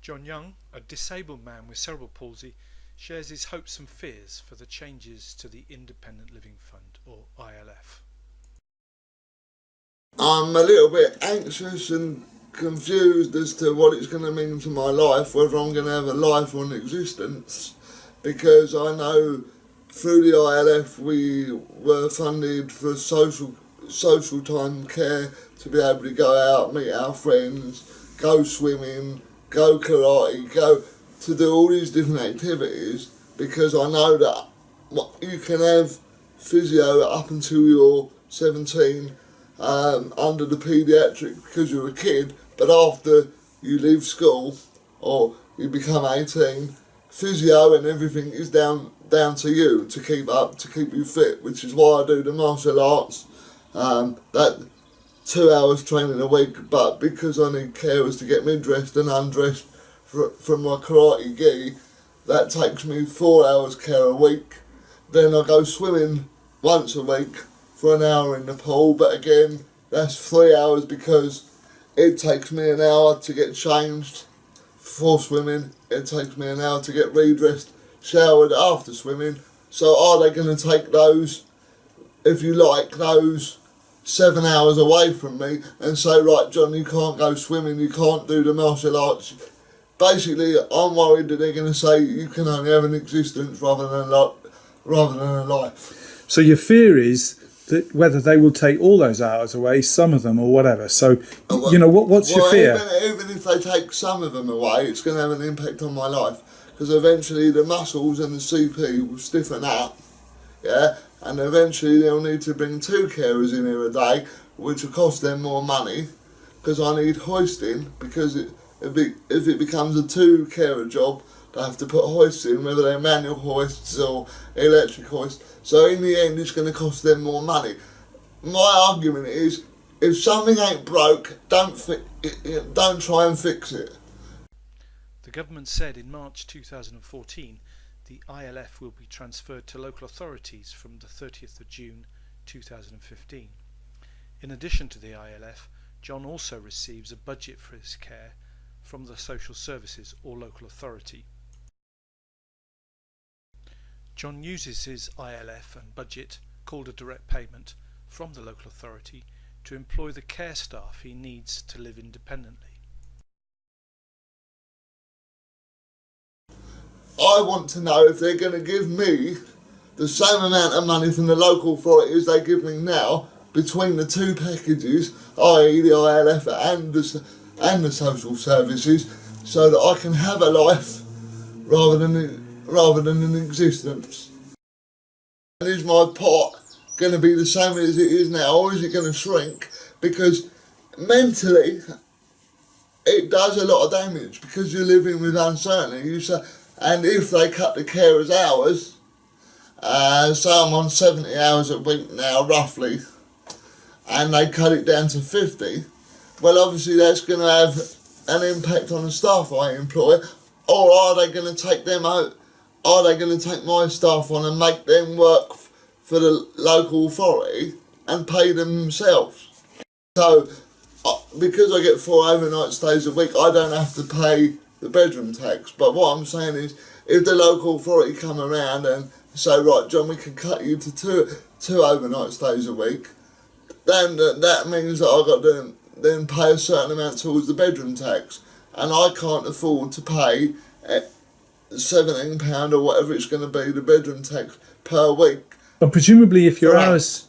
John Young, a disabled man with cerebral palsy, shares his hopes and fears for the changes to the Independent Living Fund, or ILF. I'm a little bit anxious and confused as to what it's going to mean to my life, whether I'm going to have a life or an existence, because I know through the ILF we were funded for social time care, to be able to go out, meet our friends, go swimming, go karate, go to do all these different activities, because I know that you can have physio up until you're 17 under the paediatric because you're a kid, but after you leave school or you become 18, physio and everything is down to you to keep you fit, which is why I do the martial arts. That 2 hours training a week, but because I need carers to get me dressed and undressed from my karate gi, that takes me 4 hours care a week. Then I go swimming once a week for an hour in the pool, but again, that's 3 hours because it takes me an hour to get changed for swimming. It takes me an hour to get redressed, showered after swimming. So are they going to take those, if you like, those 7 hours away from me and say, right, John, you can't go swimming, you can't do the martial arts? Basically, I'm worried that they're going to say you can only have an existence rather than a life. So your fear is that whether they will take all those hours away, some of them or whatever. So, what's your fear? Even if they take some of them away, it's going to have an impact on my life, because eventually the muscles and the CP will stiffen up, yeah, and eventually they'll need to bring 2 carers in here a day, which will cost them more money, because I need hoisting, because if it becomes a 2 carer job, they have to put hoists in, whether they're manual hoists or electric hoists. So in the end, it's going to cost them more money. My argument is, if something ain't broke, don't try and fix it. The government said in March 2014 the ILF will be transferred to local authorities from the 30th of June 2015. In addition to the ILF, John also receives a budget for his care from the social services or local authority. John uses his ILF and budget, called a direct payment, from the local authority to employ the care staff he needs to live independently. I want to know if they're going to give me the same amount of money from the local authority as they give me now between the 2 packages, i.e. the ILF and the social services, so that I can have a life rather than an existence. And is my pot going to be the same as it is now, or is it going to shrink? Because mentally, it does a lot of damage, because you're living with uncertainty. And if they cut the carers' hours, so I'm on 70 hours a week now, roughly, and they cut it down to 50, well, obviously that's going to have an impact on the staff I employ. Or are they going to take them out? Are they going to take my staff on and make them work for the local authority and pay them themselves? So, because I get 4 overnight stays a week, I don't have to pay the bedroom tax. But what I'm saying is, if the local authority come around and say, right, John, we can cut you to two overnight stays a week, then that means that I've got to then pay a certain amount towards the bedroom tax, and I can't afford to pay £17 or whatever it's going to be, the bedroom tax per week. But presumably, if your hours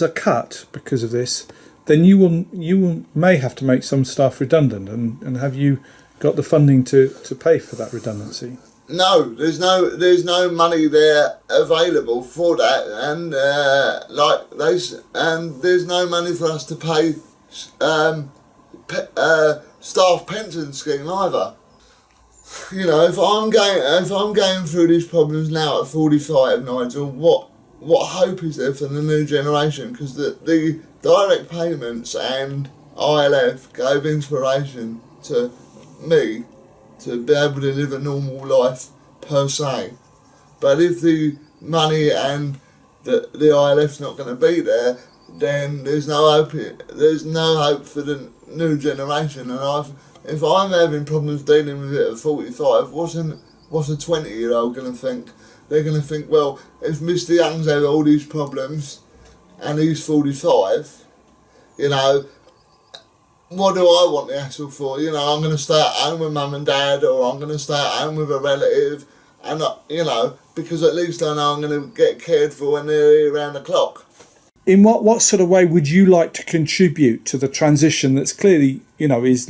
are cut because of this, then you may have to make some staff redundant. And have you got the funding to pay for that redundancy? No, there's no money there available for that, and there's no money for us to pay staff pension scheme either. If I'm going through these problems now at 45, Nigel, what hope is there for the new generation? Because the direct payments and ILF gave inspiration to me to be able to live a normal life per se. But if the money and the ILF's not going to be there, then there's no hope. There's no hope for the new generation, and if I'm having problems dealing with it at 45, what's a 20-year-old going to think? They're going to think, well, if Mr. Young's had all these problems and he's 45, you know, what do I want the hassle for? You know, I'm going to stay at home with mum and dad, or I'm going to stay at home with a relative, and you know, because at least I know I'm going to get cared for when they're here around the clock. In what sort of way would you like to contribute to the transition that's clearly, you know, is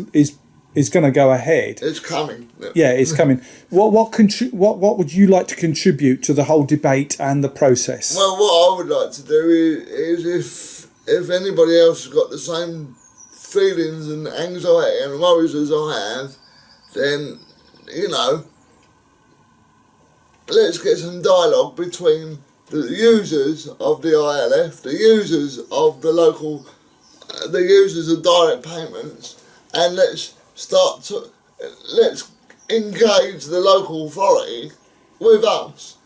going to go ahead? It's coming. Yeah, it's coming. What would you like to contribute to the whole debate and the process? Well, what I would like to do is if anybody else has got the same feelings and anxiety and worries as I have, then, you know, let's get some dialogue between the users of the ILF, the users of the local, the users of direct payments, and let's engage the local authority with us.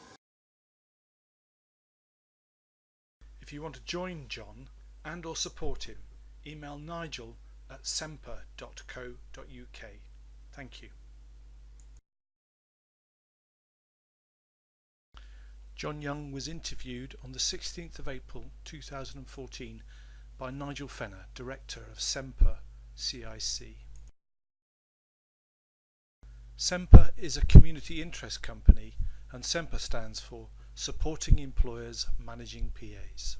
If you want to join John and or support him, email nigel@semper.co.uk. Thank you. John Young was interviewed on the 16th of April 2014 by Nigel Fenner, Director of Semper CIC. Semper is a community interest company, and Semper stands for Supporting Employers Managing PAs.